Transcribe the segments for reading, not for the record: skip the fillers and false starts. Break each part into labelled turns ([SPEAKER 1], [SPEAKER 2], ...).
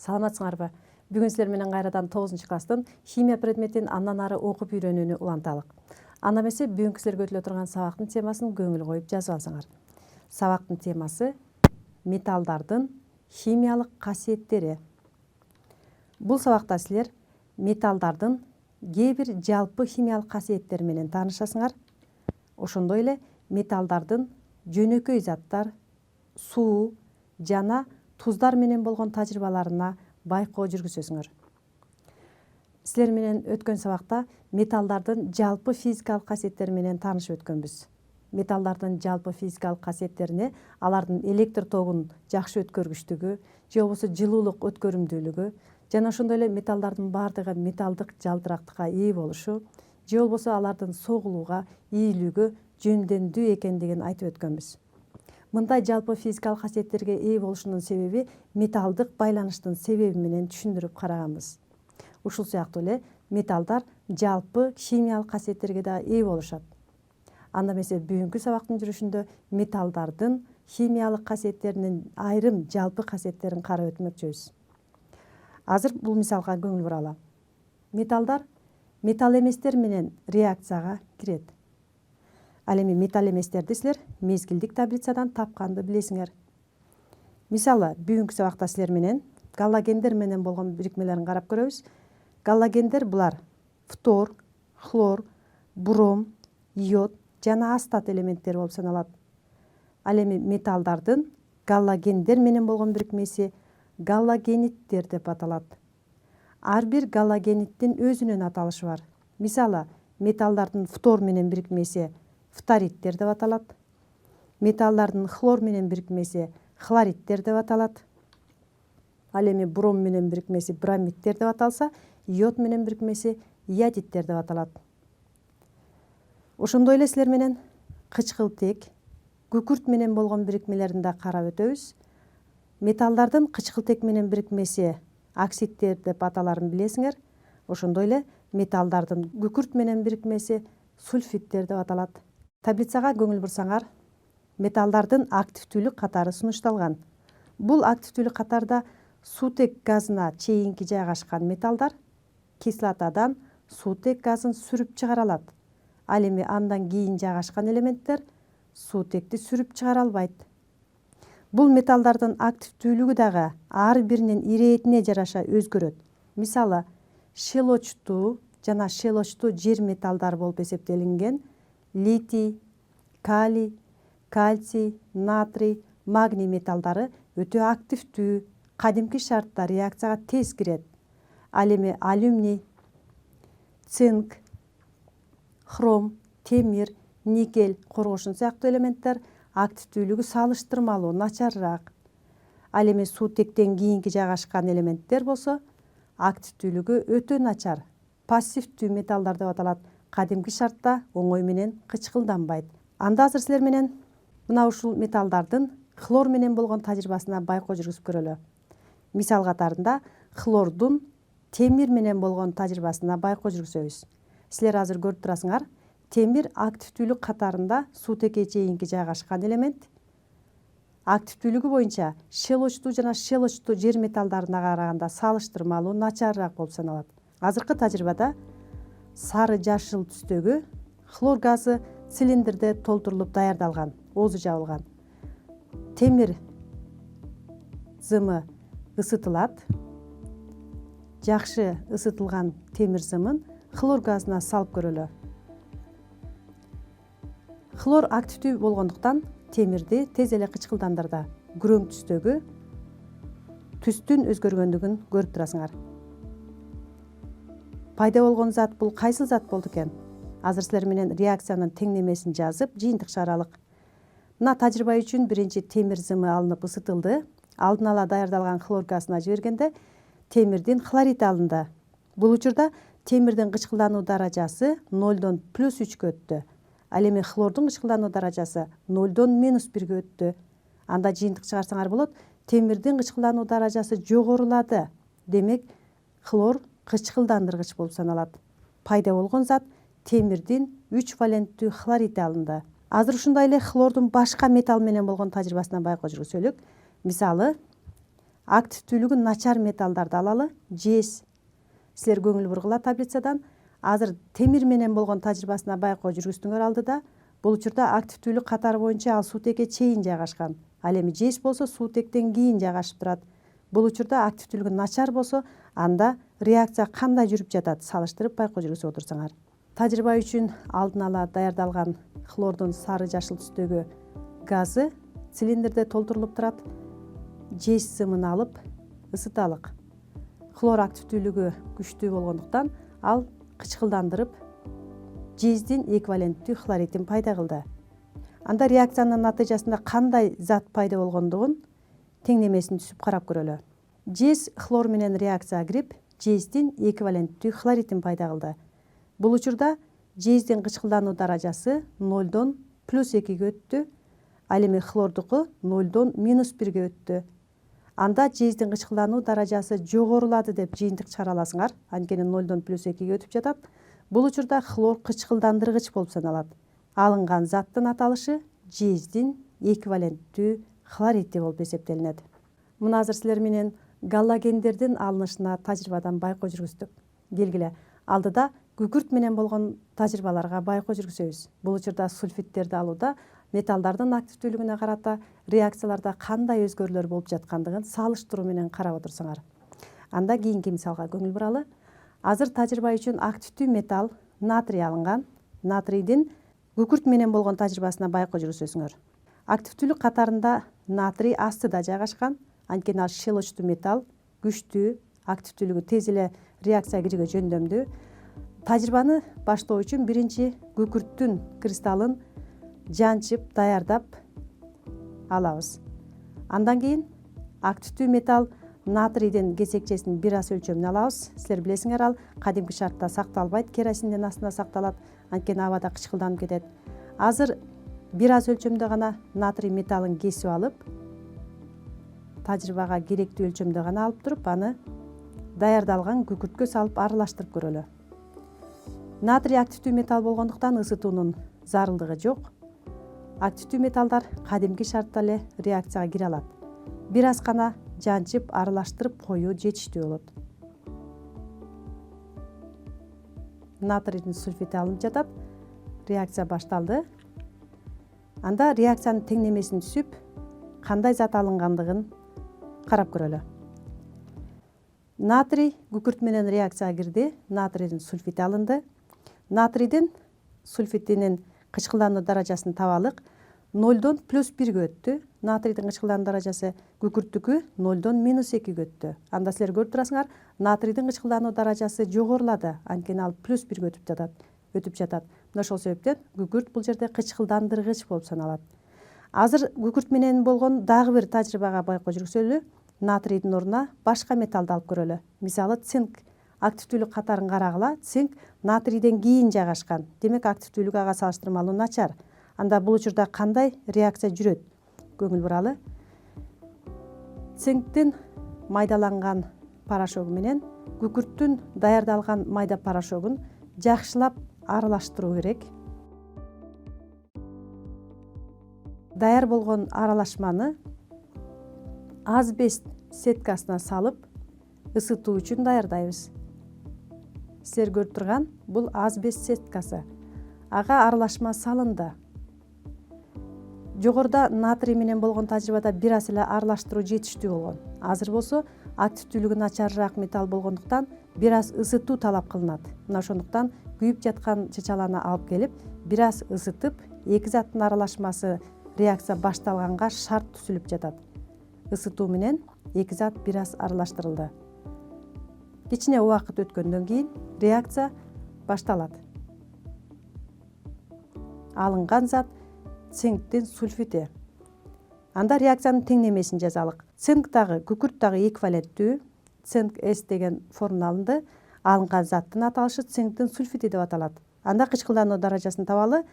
[SPEAKER 1] Саламатсыңарбы? Бүгүн силер менен кайрадан 9 класстын химия предметин андан ары окуп үйрөнүүнү уланталык. Анда эмесе бүгүнкү силерге өтүлө турган сабактын темасын көңүл коюп жазып алсаңар. Сабактын темасы металлдардын химиялык касиеттери. Бул сабакта силер металлдардын кээ бир жалпы химиялык касиеттери менен таанышасыңар. Ошондой эле металлдардын жөнөкөй заттар, суу жана туздар менен болгон тажрыйбаларына байкоо жүргүзөсүңөр. Силер менен өткөн сабакта металлдардын жалпы физикалык касиеттери менен таанышып өткөнбүз. Металлдардын жалпы физикалык касиеттерине алардын электр тогун жакшы өткөргүчтүгү, же болбосо жылуулук өткөрүмдүүлүгү, жана ошондой эле металлдардын баардыгы металлдык жалтырактыкка ээ болушу, же болбосо алардын согулууга, ийүүлүгү жөндөмдүү экендигин айтып өткөнбүз. Мындай жалпы физикалык касиеттерге ээ болушунун себеби металлдык байланыштын себеби менен түшүндүрүп караганбыз. Ушул сыяктуу эле металлдар жалпы химиялык касиеттерге да ээ болушат. Анда эмесе бүгүнкү сабактын жүрүшүндө металлдардын химиялык касиеттеринин айрым жалпы касиеттерин карап өтмөкчүбүз. Азыр бул мисалга көңүл буралы. Металлдар металл эместер менен реакцияга кирет. Ал эми металл эместерди силер мезгилдик таблицадан тапканды билесиңер. Мисалы, бүгүнкү сабакта силер менен галогендер менен болгон бирикмелерин карап көрөбүз. Галогендер булар фтор, хлор, бром, йод жана астат элементтери болуп саналат. Ал эми металлдардын галогендер менен болгон бирикмеси галогениттер деп аталат. Ар бир галогениттин өзүнүн аталышы бар. Мисалы, металлдардын фтор менен бирикмеси фториттер деп аталат. Металлдардын хлор менен бирикмеси хлориттер деп аталат. Ал эми бром менен бирикмеси бромидтер деп аталса, йод менен бирикмеси йодиттер деп аталат. Ошондой эле силер менен кычкылтек, күкүрт менен болгон бирикмелерин да карап өтөбүз. Металлдардын кычкылтек менен бирикмеси оксидтер деп аталарын билесиңер. Ошондой эле металлдардын күкүрт менен бирикмеси сульфиттер деп аталат. Таблицага көңүл бурсаңар, металлдардын активдүүлүк катары сунушталган. Бул активдүүлүк катарда суутек газына чейинки жайгашкан металлдар кислотадан суутек газын сүрүп чыгара алат. Ал эми андан кийин жайгашкан элементтер суутекти сүрүп чыгара албайт. Бул металлдардын активдүүлүгү дагы ар биринин иретине жараша өзгөрөт. Мисалы, шелочтуу жана шелочтуу жер металлдары болуп эсептелинген литий, калий, кальций, натрий, магний металлдары өтө активдүү, кадимки шартта реакцияга тез кирет. Ал эми алюминий, цинк, хром, темир, никель, коргошун сыяктуу элементтер активдүүлүгү салыштырмалуу начарыраак. Ал эми суутектен кийинки жайгашкан элементтер болсо активдүүлүгү өтө начар, пассивдүү металлдар деп аталат. Кадимки шартта оңой менен кычкылданбайт. Анда азыр силер менен мына ушул металлдардын хлор менен болгон тажрыйбасына байкоо жүргүзүп көрөлү. Мисал катарында хлордун темир менен болгон тажрыйбасына байкоо жүргүзөбүз. Силер азыр көрүп турасыңар, темир активдүүлүк катарында суутекке чейинки жайгашкан элемент. Активдүүлүгү боюнча шелочтуу жана шелочтуу жер металлдарына караганда салыштырмалуу начарыраак болуп саналат. Азыркы тажрыйбада сары жашыл түстөгү хлор газы цилиндрде толтурулуп даярдалган, оозу жабылган. Темир зымы ысытылат. Жакшы ысытылган темир зымын хлор газына салып көрөлү. Хлор активдүү болгондуктан темирди тез эле кычкылдандырды. Күрөң түстөгү түстүн өзгөргөндүгүн көрүп турасыңар. Пайда болгон зат бул кайсыл зат болду экен? Азыр силер менен реакциянын теңнемесин жазып, жыйынтык чыгаралык. Мына тажрыйба үчүн биринчи темир зымы алынып ысытылды. Алдын ала даярдалган хлор газына жибергенде темирдин хлорити алынды. Бул учурда темирдин кычкылдануу даражасы 0дон +3-кө өттү. Ал эми хлордун кычкылдануу даражасы 0дон -1-ге өттү. Анда жыйынтык чыгарсаңар болот, темирдин кычкылдануу даражасы жогорулады. Демек, хлор кычкылдандыргыч болуп саналат. Пайда болгон зат темирдин 3 валенттүү хлорити алынды. Азыр ушундай эле хлордун башка металл менен болгон тажрыйбасына байкоо жүргүзөлүк. Мисалы, активдүүлүгү начар металлдарды алалы. Жез. Силер көңүл бургула таблицадан. Азыр темир менен болгон тажрыйбасына байкоо жүргүздүңөр алдыда. Бул учурда активдүүлүк катары боюнча ал суутекке чейин жайгашкан. Ал эми жез болсо суутектен кийин жайгашып турат. Бул учурда активдүүлүгү начар болсо, анда реакция кандай жүрүп жатат салыштырып байкоо жүргүзүп отурсаңар. Тажрыйба үчүн алдын ала даярдалган хлордун сары жашыл түстөгү газы цилиндрде толтурулуп турат. Жез сымын алып ысыталык. Хлор активдүүлүгү күчтүү болгондуктан ал кычкылдандырып жездин эквиваленттүү хлоридин пайда кылды. Анда реакциянын натыйжасында кандай зат пайда болгондугун теңнемесин түзүп карап көрөлү. Жез хлор менен реакцияга кирип, жездин эквиваленттүү хлоридин пайда кылды. Бул учурда жездин кычкылдануу даражасы 0дон +2ге өттү, ал эми хлордуку 0дон -1ге өттү. Анда жездин кычкылдануу даражасы жогорулады деп жыйынтык чыгара аласыңар, анткени 0дон +2ге өтүп жатат. Бул учурда хлор кычкылдандыргыч болуп саналат. Алынган заттын аталышы жездин эквиваленттүү хлориди болуп эсептелинет. Мына азыр силер менен галлогендердин алынышына тажрыйбадан байкоо жүргүздүк. Келгиле, алдыда күкүрт менен болгон тажрыйбаларга байкоо жүргүзөбүз. Бул учурда сульфидтерди алууда металлдардын активдүүлүгүнө карата реакцияларда кандай өзгөрүүлөр болуп жаткандыгын салыштыруу менен карап отурсаңар. Анда кийинки мисалга көңүл буралы. Азыр тажрыйба үчүн активдүү металл натрий алынган. Натрийдин күкүрт менен болгон тажрыйбасына байкоо жүргүзөсүңөр. Активдүүлүк катарында натрий астыда жайгашкан, анткени ал щелочтуу металл, күчтүү, активдүүлүгү тез эле реакцияга кирүүгө жөндөмдүү. Тажрыйбаны баштоо үчүн биринчи күкүрттүн кристаллын жанчып, даярдап алабыз. Андан кийин активдүү металл натрийдин кесекчесин бир аз өлчөмүнө алабыз. Силер билесиңер, ал кадимки шартта сакталбайт, керосиндин астында сакталат, анткени абада кычкылданып кетет. Азыр бир аз өлчөмдө гана натрий металлын кесип алып, тажрыйбага керектүү өлчөмдө гана алып туруп, аны даярдалган күкүрткө салып аралаштырып көрөлү. Натрий активдүү металл болгондуктан ысытуунун зарылдыгы жок. Активдүү металлдар кадимки шартта эле реакцияга кире алат. Бир аз гана жанчып, аралаштырып коюу жетиштүү болот. Натрийдин сульфиди алынып жатат. Реакция башталды. Анда реакциянын теңнемесин түзүп, кандай зат алынгандыгын карап көрөлү. Натрий күкүрт менен реакцияга кирди. Натрийдин сульфиди алынды. Натрийдин сульфидинин кычкылдануу даражасын табалык. 0дон +1ге өттү. Натрийдин кычкылдануу даражасы күкүрттүкү 0дон -2ге өттү. Анда силер көрүп турасыңар, натрийдин кычкылдануу даражасы жогорулады, анткени ал +1ге өтүп жатат. Мына ошол себептен күкүрт бул жерде кычкылдандыргыч болуп саналат. Азыр күкүрт менен болгон дагы бир тажрыйбага байкоо жүргүзөлү. Натрийдин ордуна башка металлды алып көрөлү. Мисалы, цинк. Активдүүлүк катарын карагыла. Цинк натрийден кийин жайгашкан. Демек, активдүүлүгү ага салыштырмалуу начар. Анда бул учурда кандай реакция жүрөт? Көңүл буралы. Цинктин майдаланган порошогу менен күкүрттүн даярдалган майда порошогун жакшылап аралаштыруу керек. Даяр болгон аралашманы азбест сеткасына салып ысытуу үчүн даярдайбыз. Силер көрүп турган бул азбест сеткасы. Ага аралашма салынды. Жогоруда натрий менен болгон тажрыйбада бир аз эле аралаштыруу жетиштүү болгон. Азыр болсо активдүүлүгү начарыраак металл болгондуктан бир аз ысытуу талап кылынат. Мына ошондуктан күйүп жаткан чачаланы алып келип, бир аз ысытып, эки заттын аралашмасы реакция башталганга шарт түзүлүп жатат. Ысытуу менен эки зат бир аз аралаштырылды. Кичине убакыт өткөндөн кийин реакция башталат. Алынган зат цинктин сульфиди. Анда реакциянын теңнемесин жазалык. Цинк дагы, күкүрт дагы эквиваленттүү. Цинк С деген формула алынды. Алынган заттын аталышы цинктин сульфиди деп аталат. Анда кычкылдануу даражасын табалы.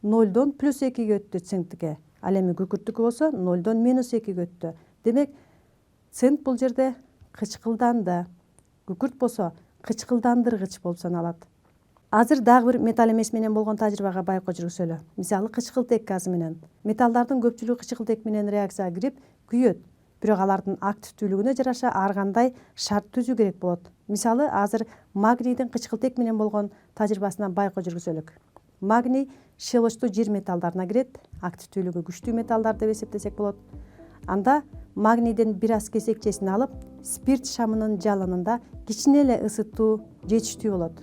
[SPEAKER 1] 0дон +2ге өттү цинктике. Ал эми күкүрттүкү болсо 0дон -2ге өттү. Демек, цинк бул жерде кычкылданды. Күкүрт болсо кычкылдандыргыч болуп саналат. Азыр дагы бир металл эмес менен болгон тажрыйбага байкоо жүргүзөлү. Мисалы, кычкылтек газы менен. Металлдардын көпчүлүгү кычкылтек менен реакцияга кирип, күйөт. бирок алардын активдүүлүгүнө жараша ар кандай шарт түзүү керек болот. Мисалы, азыр магнийдин кычкылтек менен болгон тажрыйбасынан байкоо жүргүзөлүк. Магний шелочтуу жер металлдарына кирет, активдүүлүгү күчтүү металлдар деп эсептесек болот. Анда магнийдин бир аз кесекчесин алып, спирт шамынын жалынында кичине эле ысытуу жетиштүү болот.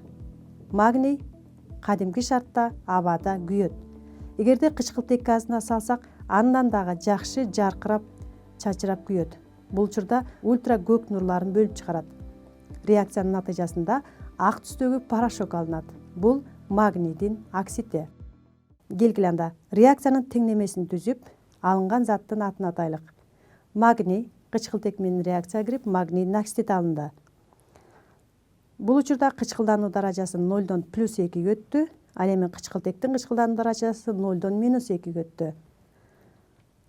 [SPEAKER 1] Магний кадимки шартта абада күйөт. Эгерде кычкылтек газына салсак, андан дагы жакшы жаркырап, чачырап күйөт. Бул учурда ультра көк нурларын бөлүп чыгарат. Реакциянын натыйжасында ак түстөгү порошок алынат. Бул магнийдин оксиди. Келгиле анда реакциянын теңнемесин түзүп, алынган заттын атын атайлык. Магний кычкылтек менен реакцияга кирип, магнийдин оксиди алынды. Бул учурда кычкылдануу даражасы 0-дон +2 өттү. Ал эми кычкылтектин кычкылдануу даражасы 0-дон -2 өттү.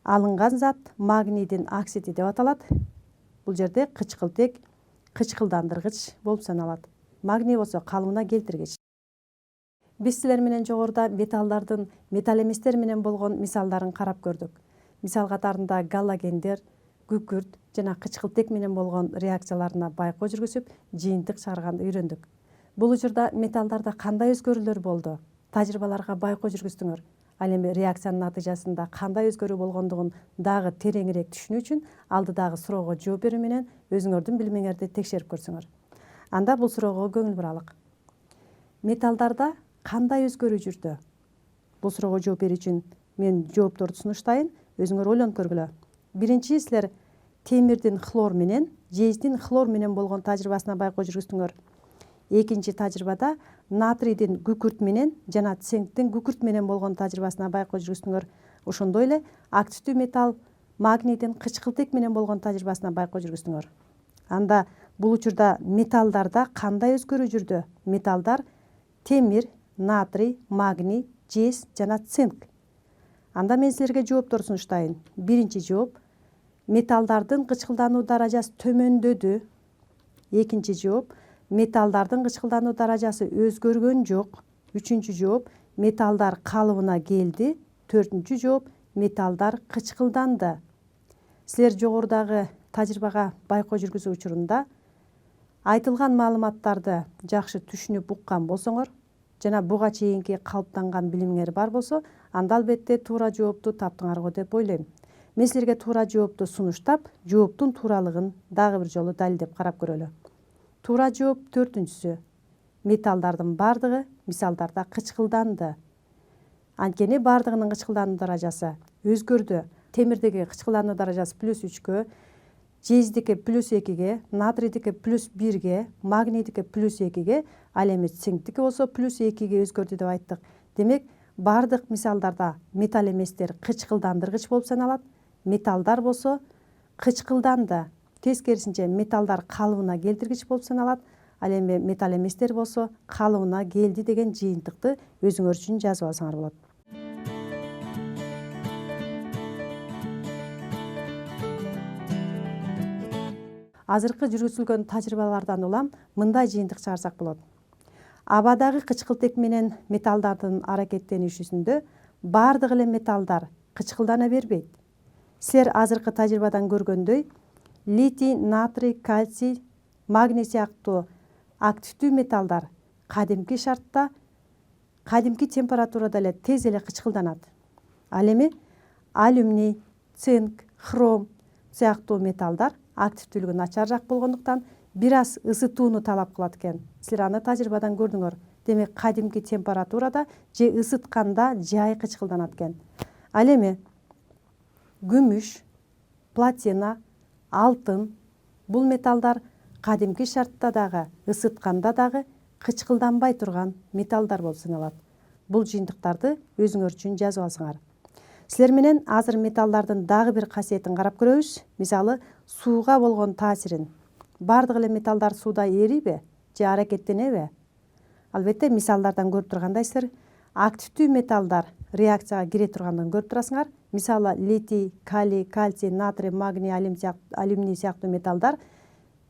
[SPEAKER 1] Алынган зат магнийдин оксиди деп аталат. Бул жерде кычкылтек кычкылдандыргыч болуп саналат. Магний болсо калыбына келтиргич. Биз силер менен жогоруда металлдардын металл эместер менен болгон мисалдарын карап көрдүк. Мисал катарында галогендер, күкүрт жана кычкылтек менен болгон реакцияларына байкоо жүргүзүп, жыйынтык чыгарганды үйрөндүк. Бул учурда металлдарда кандай өзгөрүүлөр болду? Тажрыйбаларга байкоо жүргүздүңөр. Ал эми реакциянын натыйжасында кандай өзгөрүү болгондугун дагы тереңирээк түшүнүү үчүн алдыдагы суроого жооп берүү менен өзүңөрдүн билимиңерди текшерип көрсөңөр. Анда бул суроого көңүл буралык. Металлдарда кандай өзгөрүү жүрдү? Бул суроого жооп берүү үчүн мен жоопторду сунуштайын, өзүңөр ойлонуп көргүлө. Биринчи, силер темирдин хлор менен, жездин хлор менен болгон тажрыйбасына байкоо жүргүздүңөр. Экинчи тажрыйбада натрийдин күкүрт менен жана цинктин күкүрт менен болгон тажрыйбасына байкоо жүргүздүңөр. Ошондой эле активдүү металл магнийдин кычкылтек менен болгон тажрыйбасына байкоо жүргүздүңөр. Анда бул учурда металлдарда кандай өзгөрүү жүрдү? Металлдар темир, натрий, магний, жез жана цинк. Анда мен силерге жооптор сунуштайын. Биринчи жооп: металлдардын кычкылдануу даражасы төмөндөдү. Экинчи жооп: металлдардын кычкылдануу даражасы өзгөргөн жок. Үчүнчү жооп: металлдар калыбына келди. Төртүнчү жооп: металлдар кычкылданды. Силер жогорудагы тажрыйбага байкоо жүргүзүү учурунда айтылган маалыматтарды жакшы түшүнүп уккан болсоңор жана буга чейинки калыптанган билимиңер бар болсо, анда албетте туура жоопту таптыңар го деп ойлойм. Мен силерге туура жоопту сунуштап, жооптун тууралыгын дагы бир жолу далилдеп карап көрөлү. Туура жооп төртүнчүсү: металлдардын бардыгы мисалдарда кычкылданды. Анткени бардыгынын кычкылдануу даражасы өзгөрдү. Темирдеги кычкылдануу даражасы +3-кө, жездики +2-ге, натрийдики +1-ге, магнийдики +2-ге, ал эми цинктики болсо +2-ге өзгөрдү деп айттык. Демек, бардык мисалдарда металл эместер кычкылдандыргыч болуп саналат. Металлдар болсо кычкылданды. Тескерисинче металлдар калыбына келтиргич болуп саналат. Ал эми металл эместер болсо калыбына келди деген жыйынтыкты өзүңөр үчүн жазып алсаңар болот. Азыркы жүргүзүлгөн тажрыйбалардан улам мындай жыйынтык чыгарсак болот. Абадагы кычкылтек менен металлдардын аракеттенишүүсүндө бардык эле металлдар кычкылдана бербейт. Силер азыркы тажрыйбадан көргөндөй, литий, натрий, кальций, магний сыяктуу активдүү металлдар кадимки шартта, кадимки температурада эле тез эле кычкылданат. Ал эми алюминий, цинк, хром сыяктуу металлдар активдүүлүгү начарыраак болгондуктан бир аз ысытууну талап кылат экен. Силер аны тажрыйбадан көрдүңөр. Демек, кадимки температурада же ысытканда жай кычкылданат экен. Ал эми күмүш, платина, алтын бул металлдар кадимки шартта дагы, ысытканда дагы кычкылданбай турган металлдар болуп саналат. Бул жыйынтыктарды өзүңөр үчүн жазып алсаңар. Силер менен азыр металлдардын дагы бир касиетин карап көрөбүз. Мисалы, сууга болгон таасирин. Бардык эле металлдар сууда эрийби же аракеттенеби? Албетте, мисалдардан көрүп тургандай силер активдүү металлдар реакцияга кире тургандыгын көрүп турасыңар. Мисалы, литий, калий, кальций, натрий, магний, алюминий сыяктуу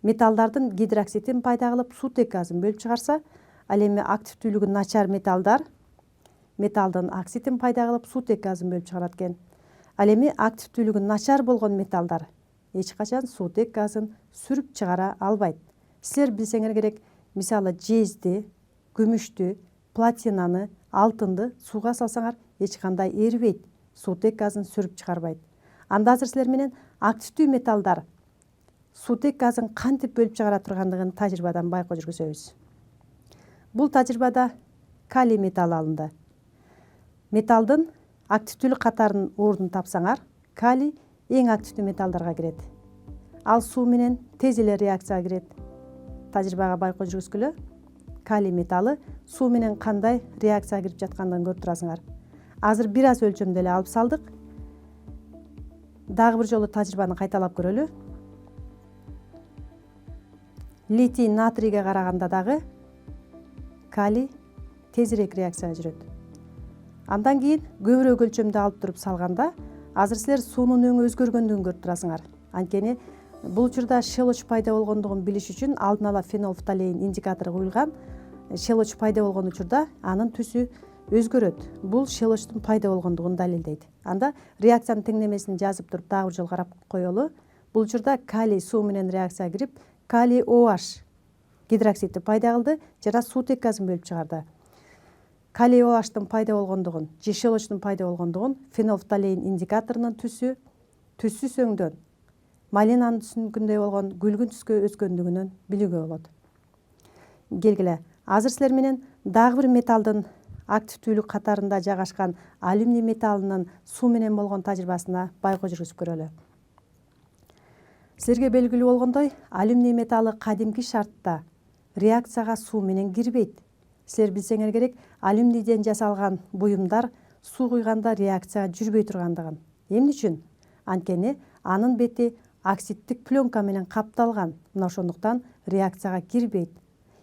[SPEAKER 1] металлдардын гидроксидин пайда кылып суутек газын бөлүп чыгарса, ал эми активдүүлүгү начар металлдар металлдын оксидин пайда кылып суутек газын бөлүп чыгарат экен. Ал эми активдүүлүгү начар болгон металлдар эч качан суутек газын сүрүп чыгара албайт. Силер билсеңер керек, мисалы жезди, күмүштү, платинаны, алтынды сууга салсаңар эч кандай эрибейт, суутек газын сүрүп чыгарбайт. Анда азыр силер менен активдүү металлдар суутек газын кантип бөлүп чыгара тургандыгын тажрыйбадан байкоо жүргүзөбүз. Бул тажрыйбада калий металлы алынды. Металлдын активдүүлүк катарынын ордун тапсаңар, калий эң активдүү металлдарга кирет. Ал суу менен тез эле реакцияга кирет. Тажрыйбага байкоо жүргүзгүлө, калий металлы суу менен кандай реакцияга кирип жаткандыгын көрүп турасыңар. Азыр бир аз өлчөмдө эле алып салдык. Дагы бир жолу тажрыйбаны кайталап көрөлү. Литий натрийге караганда дагы калий тезирээк реакцияга жүрөт. Андан кийин көбүрөөк өлчөмдө алып туруп салганда, азыр силер суунун өңү өзгөргөндүгүн көрүп турасыңар. Анткени бул учурда шелоч пайда болгондугун билиш үчүн алдын ала фенолфталейн индикатору коюлган. Шелоч пайда болгон учурда анын түсү өзгөрөт. Бул шелочтун пайда болгондугун далилдейт. Анда реакциянын теңдемесин жазып туруп дагы бир жолу карап коелу. Бул учурда калий суу менен реакцияга кирип, калий OH гидроксидти пайда кылды жана суутек газын бөлүп чыгарды. Калий OH-тын пайда болгондугун, же шелочтун пайда болгондугун фенолфталейн индикаторунун түсү түссүз өңдөн, малинанын түсүнүкүндөй болгон күлгүн түскө өскөндүгүнөн билүүгө болот. Келгиле, азыр силер менен дагы бир металлдын активдүүлүк катарында жайгашкан алюминий металлынын суу менен болгон тажрыйбасына байкоо жүргүзүп көрөлү. Силерге белгилүү болгондой, алюминий металлы кадимки шартта реакцияга суу менен кирбейт. Силер билсеңер керек, алюминийден жасалган буюмдар суу куйганда реакцияга жүрбөй тургандыгын. Эмне үчүн? Анткени анын бети оксидтик пленка менен капталган. Мына ошондуктан реакцияга кирбейт.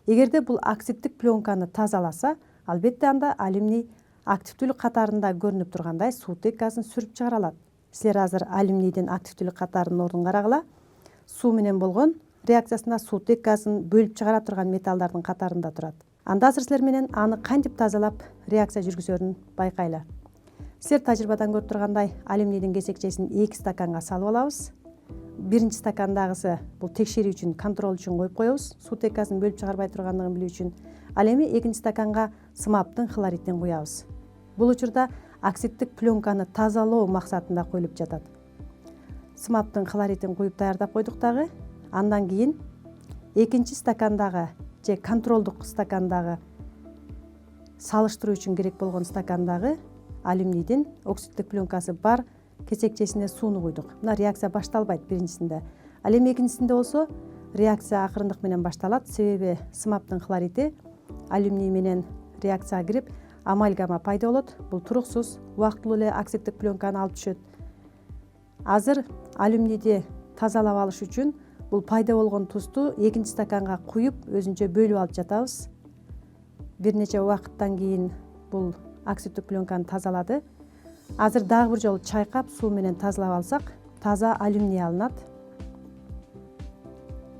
[SPEAKER 1] Эгерде бул оксидтик пленканы тазаласа, албетте анда алюминий активдүүлүк катарында көрүнүп тургандай суутек газын сүрүп чыгара алат. Силер азыр алюминийдин активдүүлүк катарынын ордун карагыла. Суу менен болгон реакциясында суутек газын бөлүп чыгара турган металлдардын катарында турат. Анда азыр силер менен аны кантип тазалап реакция жүргүзөрүн байкайлы. Силер тажрыйбадан көрүп тургандай алюминийдин кесекчесин 2 стаканга салып алабыз. Биринчи стакандагысы бул текшерүү үчүн, контроль үчүн коюп коебуз, суутек газын бөлүп чыгарбай тургандыгын билүү үчүн. Ал эми экинчи стаканга сымаптын хлоридин куябыз. Бул учурда оксидтик пленканы тазалоо максатында коюлуп жатат. Сымаптын хлоридин куюп даярдап койдук дагы. Андан кийин экинчи стакандагы же контролдук стакандагы салыштыруу үчүн керек болгон стакандагы алюминийдин оксидтик пленкасы бар кесекчесине сууну куйдук. Мына реакция башталбайт биринчисинде. Ал эми экинчисинде болсо реакция акырындык менен башталат. Себеби сымаптын хлориди алюминий менен реакцияга кирип, амальгама пайда болот. Бул туруксуз убактылуу эле оксидтик пленканы алып түшөт. Азыр алюминийди тазалап алыш үчүн бул пайда болгон тузду экинчи стаканга куюп, өзүнчө бөлүп алып жатабыз. Бир нече убакыттан кийин бул оксидтик пленканы тазалады. Азыр дагы бир жолу чайкап, суу менен тазалап алсак, таза алюминий алынат.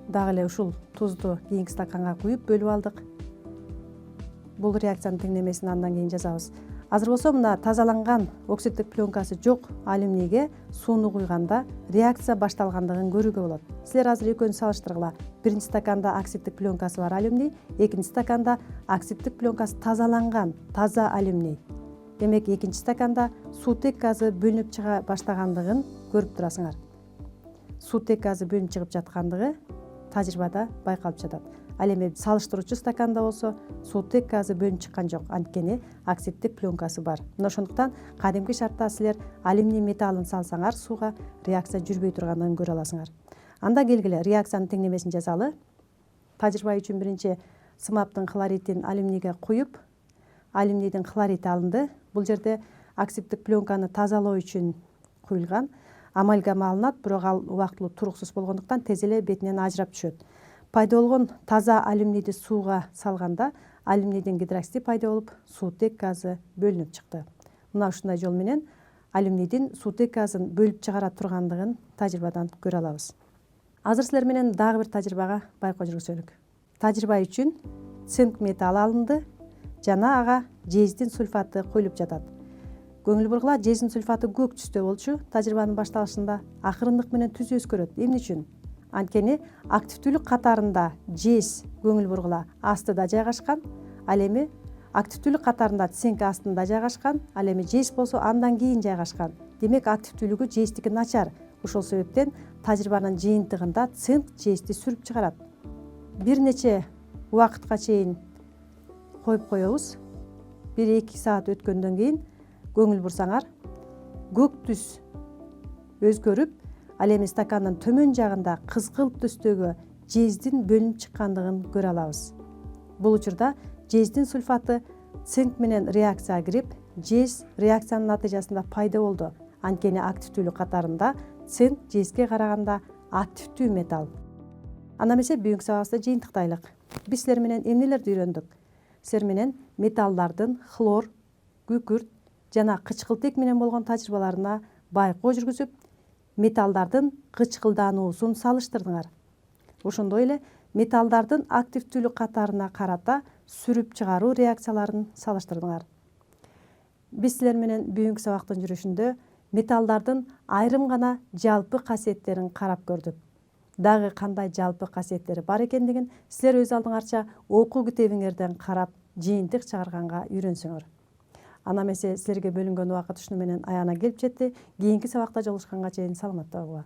[SPEAKER 1] Дагы эле ушул тузду кийинки стаканга куюп бөлүп алдык. Бул реакциянын теңдемесин андан кийин жазабыз. Азыр болсо мына тазаланган оксидтик пленкасы жок алюминийге сууну куйганда реакция башталгандыгын көрүүгө болот. Силер азыр экөөнү салыштыргыла. Биринчи стаканда оксидтик пленкасы бар алюминий, экинчи стаканда оксидтик пленкасы тазаланган таза алюминий. Демек экинчи стаканда суутек газы бөлүнүп чыга баштагандыгын көрүп турасыңар. Суутек газы бөлүнүп чыгып жаткандыгы тажрыйбада байкалып жатат. Ал эми салыштыруучу стаканда болсо суутек газы бөлүнүп чыккан жок, анткени оксидтик пленкасы бар. Мына ошондуктан кадимки шартта силер алюминий металлын салсаңар, сууга реакция жүрбөй тургандыгын көрө аласыңар. Анда келгиле, реакциянын теңдемесин жазалы. Тажрыйба үчүн биринчи сымаптын хлоридин алюминийге куюп, алюминийдин хлориди алынды. Бул жерде оксидтик пленканы тазалоо үчүн куюлган. Амальгама алынат, бирок ал убактылуу туруксуз болгондуктан тез эле бетинен ажырап түшөт. Пайда болгон таза алюминийди сууга салганда алюминийдин гидроксиди пайда болуп, суутек газы бөлүнүп чыкты. Мына ушундай жол менен алюминийдин суутек газын бөлүп чыгара тургандыгын тажрыйбадан көрө алабыз. Азыр силер менен дагы бир тажрыйбага байкоо жүргүзөлүк. Тажрыйба үчүн цинк металлы алынды жана ага жездин сульфаты коюлуп жатат. Көңүл бургула жездин сульфаты көк түстө болчу. Тажрыйбанын башталышында акырындык менен түсү өзгөрөт. Эмне үчүн? Анткени активдүүлүк катарында жез көңүл бургула астыда жайгашкан, ал эми активдүүлүк катарында цинк астында жайгашкан, ал эми жез болсо андан кийин жайгашкан. Демек активдүүлүгү жездики начар. Ошол себептен тажрыйбанын жыйынтыгында цинк жезди сүрүп чыгарат. Бир нече убакытка чейин коюп коебуз. 1-2 саат өткөндөн кийин көңүл бурсаңар, көк түс өзгөрүп, ал эми стакандын төмөн жагында кызгылт түстөгү жездин бөлүнүп чыккандыгын көрө алабыз. Бул учурда жездин сульфаты цинк менен реакцияга кирип, жез реакциянын натыйжасында пайда болду. Анткени активдүүлүк катарында цинк жезге караганда активдүү металл. Анда эмесе бүгүнкү сабагыбызды жыйынтыктайлык. Биз силер менен эмнелерди үйрөндүк? Силер менен металлдардын хлор, күкүрт жана кычкылтек менен болгон тажрыйбаларына байкоо жүргүзүп, металлдардын кычкылдануусун салыштырдыңар. Ошондой эле металлдардын активдүүлүк катарына карата сүрүп чыгаруу реакцияларын салыштырдыңар. Биз силер менен бүгүнкү сабактын жүрүшүндө металлдардын айрым гана жалпы касиеттерин карап көрдүк. Дагы кандай жалпы касиеттери бар экендигин силер өз алдыңарча окуу китебиңерден карап, жыйынтык чыгарганга үйрөнсөңөр. Анда эмесе силерге бөлүнгөн убакыт ушуну менен аягына келип жетти. Кийинки сабакта жолугушканга чейин саламатта болуңар.